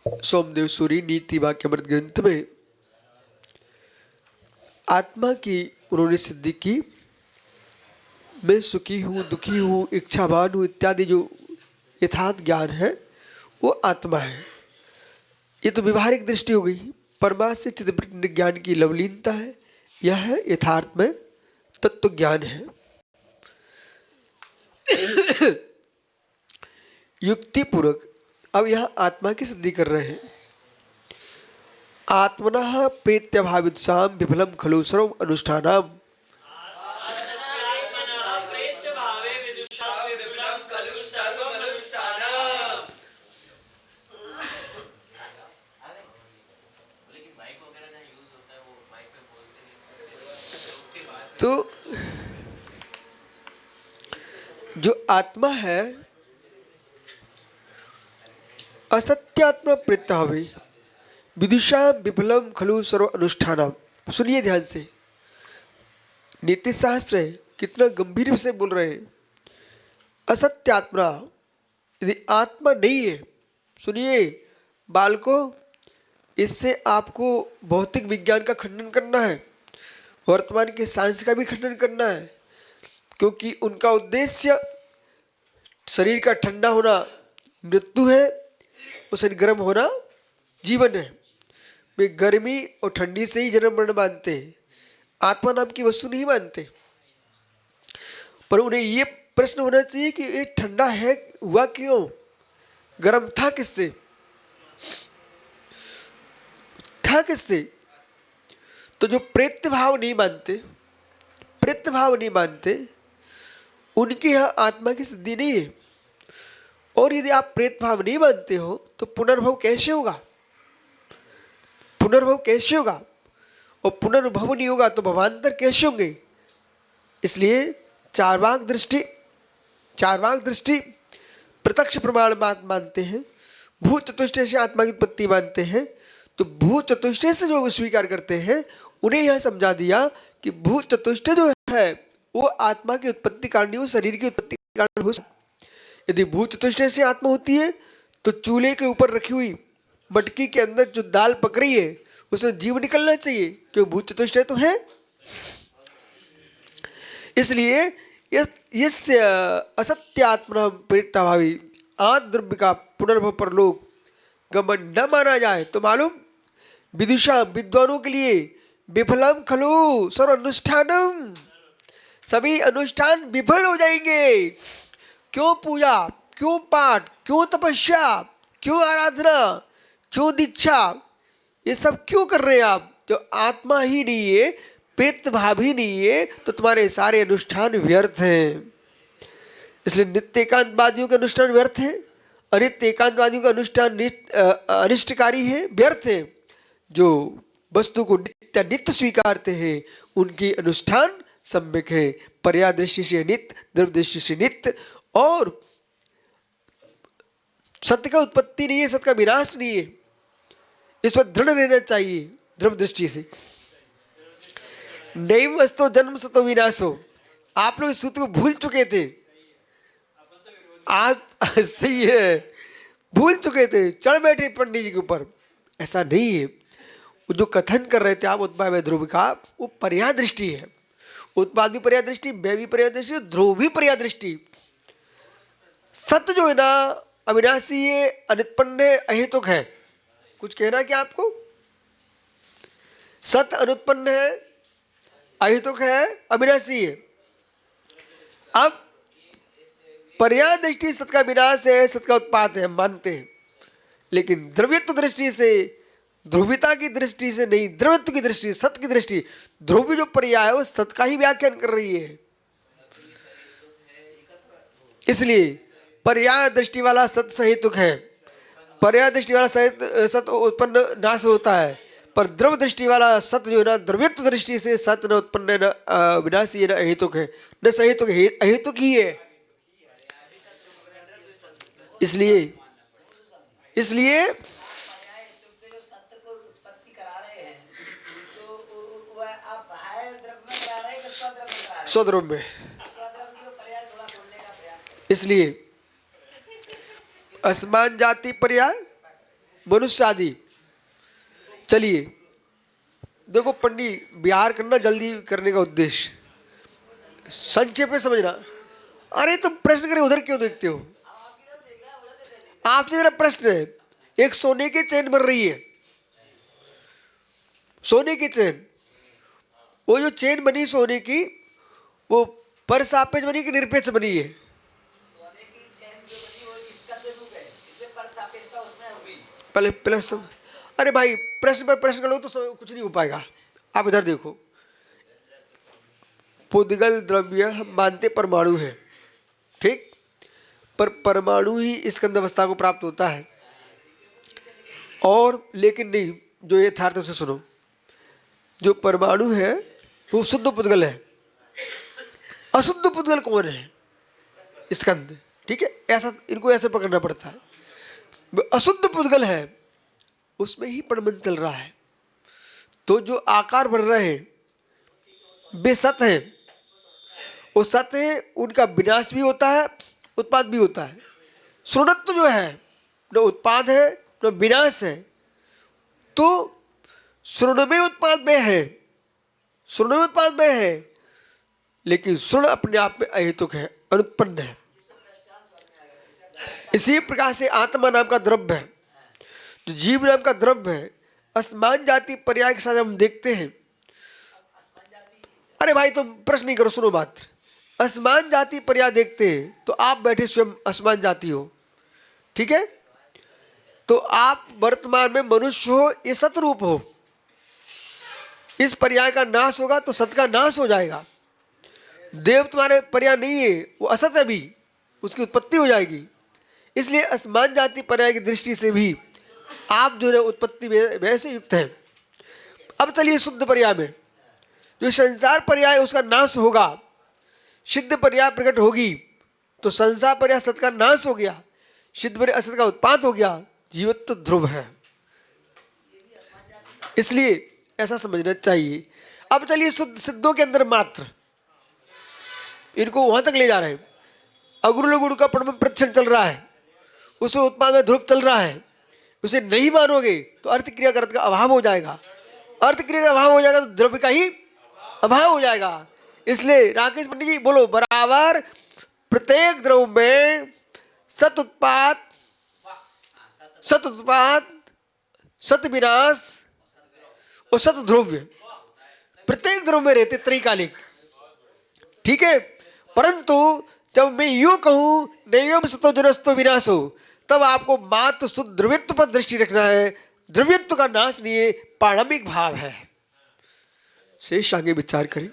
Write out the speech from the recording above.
सोमदेव सूरी नीति वाक्य अमृत ग्रंथ में आत्मा की उन्होंने सिद्धि की। मैं सुखी हूँ, दुखी हूँ, इच्छावान हूँ इत्यादि जो यथार्थ ज्ञान है वो आत्मा है। ये तो व्यवहारिक दृष्टि हो गई। परमार्थ से चित्त ज्ञान की लवलीनता है, यह है यथार्थ में तत्व ज्ञान है। युक्ति पूर्वक अब यहाँ आत्मा की सिद्धि कर रहे हैं। आत्मनः प्रेत्यभावित्साम विफलम खलु सर्व अनुष्ठानम। तो जो आत्मा है असत्यात्मा प्रत्यावे विदुषा विफलम खलु सर्व अनुष्ठानम। सुनिए ध्यान से, नीति शास्त्र है, कितना गंभीर से बोल रहे हैं। असत्यात्मा, यदि आत्मा नहीं है, सुनिए बालको, इससे आपको भौतिक विज्ञान का खंडन करना है, वर्तमान के साइंस का भी खंडन करना है, क्योंकि उनका उद्देश्य शरीर का ठंडा होना मृत्यु है और शरीर गर्म होना जीवन है। वे गर्मी और ठंडी से ही जन्म मरण मानते हैं, आत्मा नाम की वस्तु नहीं मानते। पर उन्हें ये प्रश्न होना चाहिए कि ये ठंडा है हुआ क्यों, गर्म था किससे, था किससे। तो जो प्रेत्य भाव नहीं मानते, प्रेत्य भाव नहीं मानते, उनके यहाँ आत्मा की सिद्धि नहीं है। और यदि आप प्रेत भाव नहीं मानते हो तो पुनर्भव कैसे होगा, पुनर्भव कैसे होगा, और पुनर्भव नहीं होगा तो भवांतर कैसे होंगे। इसलिए चार्वाक दृष्टि प्रत्यक्ष प्रमाण मानते हैं, भूत चतुष्टय से आत्मा की उत्पत्ति मानते हैं। तो भूत चतुष्टय से जो स्वीकार करते हैं उन्हें यह समझा दिया कि भूत चतुष्टय जो है वो आत्मा की उत्पत्ति कारण, वो शरीर की उत्पत्ति कारण हो सकता। यदि भूत चतुष्टय से आत्मा होती है तो चूल्हे के ऊपर रखी हुई मटकी के अंदर जो दाल पक रही है उसमें जीव निकलना चाहिए, क्यों, भूत चतुष्टय तो है। इसलिए यस्य असत्यात्मना प्रेत्याभावी आद्रव्य का पुनर्भव परलोक गमन न माना जाए तो मालूम विदुषा विद्वानों के लिए विफलम खलु सर्व अनुष्ठानम, सभी अनुष्ठान विफल हो जाएंगे। क्यों पूजा, क्यों पाठ, क्यों तपस्या, क्यों आराधना, क्यों दीक्षा, ये सब क्यों कर रहे हैं आप। जो आत्मा ही नहीं है, प्रेत भाव ही नहीं है, तो तुम्हारे सारे अनुष्ठान व्यर्थ हैं। इसलिए नित्य एकांतवादियों के अनुष्ठान व्यर्थ है, अनित्य एकांतवादियों का अनुष्ठान अनिष्टकारी है, व्यर्थ है। जो वस्तु को नित्य नित्य स्वीकारते हैं उनकी अनुष्ठान सम्यक है, पर्याय दृष्टि से नित्य, द्रव्य दृष्टि से नित्य। और सत्य का उत्पत्ति नहीं है, सत्य का विनाश नहीं है, इस पर दृढ़ रहना चाहिए द्रव्य दृष्टि से। नैव अस्तो जन्म सतो विनाशो, आप लोग इस सूत्र को भूल चुके थे, आज सही है, भूल चुके थे, चढ़ बैठे पंडित जी के ऊपर। ऐसा नहीं है, वो जो कथन कर रहे थे आप उत्पाद ध्रुव का, वो पर्याय दृष्टि है। उत्पाद भी पर्याय दृष्टि, व्यय भी पर्याय दृष्टि, ध्रुव भी पर्याय दृष्टि। सत्य जो है ना अविनाशी है, अनुत्पन्न है, अहेतुक है। कुछ कहना क्या आपको, सत्य अनुत्पन्न है, अहेतुक है, अविनाशी है। अब पर्याय दृष्टि सत्य का विनाश है, सत्य का उत्पाद है, हम मानते हैं। लेकिन द्रव्यत्व दृष्टि से, ध्रुविता की दृष्टि से नहीं, द्रव्यत्व की दृष्टि, सत्य की दृष्टि, ध्रुवी जो पर्याय है वो सत्य का ही व्याख्यान कर रही है। इसलिए पर्याय दृष्टि वाला सत्य सहेतुक है, पर्याय दृष्टि वाला सत्य उत्पन्न नाश होता है। पर द्रव्य दृष्टि वाला सत्य जो है ना, द्रव्यत्व दृष्टि से सत्य न उत्पन्न न विनाशी है, न अहेतुक है, न सहेतुक है, अहेतुक ही है। इसलिए स्वद्रव्य में, इसलिए असमान जाति पर्याय मनुष्य आदि। चलिए देखो पंडित, बिहार करना जल्दी करने का उद्देश्य, संक्षेप में समझना। अरे तुम प्रश्न करे उधर क्यों देखते हो? आपसे मेरा प्रश्न है, एक सोने की चेन बन रही है, सोने की चेन, वो जो चेन बनी सोने की, वो परसापेक्ष बनी कि निरपेक्ष बनी है? सोने की चैन जो बनी वो स्कंद रूप है, इसलिए परसापेक्षता उसमें हुई। पहले प्लस। अरे भाई प्रश्न पर प्रश्न करो तो कुछ नहीं हो पाएगा। आप इधर देखो, पुद्गल द्रव्य हम मानते परमाणु है, ठीक, पर परमाणु ही स्कंद अवस्था को प्राप्त होता है। और लेकिन नहीं, जो यथार्थ उसे सुनो, जो परमाणु है वो शुद्ध पुद्गल है, अशुद्ध पुद्गल कौन है? स्कंद, ठीक है, ऐसा इनको ऐसे पकड़ना पड़ता है। अशुद्ध पुद्गल है, उसमें ही परमन चल रहा है। तो जो आकार बन रहे हैं वे सत हैं, वो सत है, उनका विनाश भी होता है, उत्पाद भी होता है। श्रोणत्व जो है न उत्पाद है न विनाश है, तो श्रोण में उत्पाद में है, श्रोण में उत्पाद में है, लेकिन श्रोण अपने आप में अहेतुक है, अनुत्पन्न है। इसी प्रकार से आत्मा नाम का द्रव्य है, जो जीव नाम का द्रव्य है, असमान जाति पर्याय के साथ हम देखते हैं। अरे भाई तुम प्रश्न नहीं करो, सुनो बात। असमान जाति पर्याय देखते हैं तो आप बैठे स्वयं असमान जाति हो, ठीक है, तो आप वर्तमान में मनुष्य हो, ये सतरूप हो। इस पर्याय का नाश होगा तो सत का नाश हो जाएगा। देव तुम्हारे पर्याय नहीं है, वो असत है, भी उसकी उत्पत्ति हो जाएगी। इसलिए असमान जाति पर्याय की दृष्टि से भी आप जो है उत्पत्ति वैसे युक्त हैं। अब चलिए शुद्ध पर्याय में, जो संसार पर्याय उसका नाश होगा, सिद्ध पर्याय प्रकट होगी, तो संसार पर्याय सत का नाश हो गया, सिद्ध पर्याय असत का उत्पाद हो गया, जीवत्व ध्रुव है। इसलिए ऐसा समझना चाहिए। अब चलिए शुद्ध सिद्धों के अंदर मात्र, इनको वहां तक ले जा रहे हैं। अगुरु गुरु का परम प्रक्षण चल रहा है, उसमें उत्पाद में ध्रुव चल रहा है, उसे नहीं मानोगे तो अर्थ क्रिया का अभाव हो जाएगा, अर्थ क्रिया का अभाव हो जाएगा तो द्रव्य का ही अभाव हो जाएगा। इसलिए राकेश पंडित जी बोलो, बराबर प्रत्येक द्रव्य में सत उत्पाद, सत उत्पाद, सत विनाश और सत ध्रुव्य प्रत्येक द्रव्य में रहते त्रैकालिक, ठीक है। परंतु जब मैं यूं कहूं नैवम सतो जनस्तो विनाशो, तब आपको मात्र शुद्ध द्रव्यत्व पर दृष्टि रखना है, द्रव्यत्व का नाश नहीं है, पारमिक भाव है। शेष आगे विचार करें।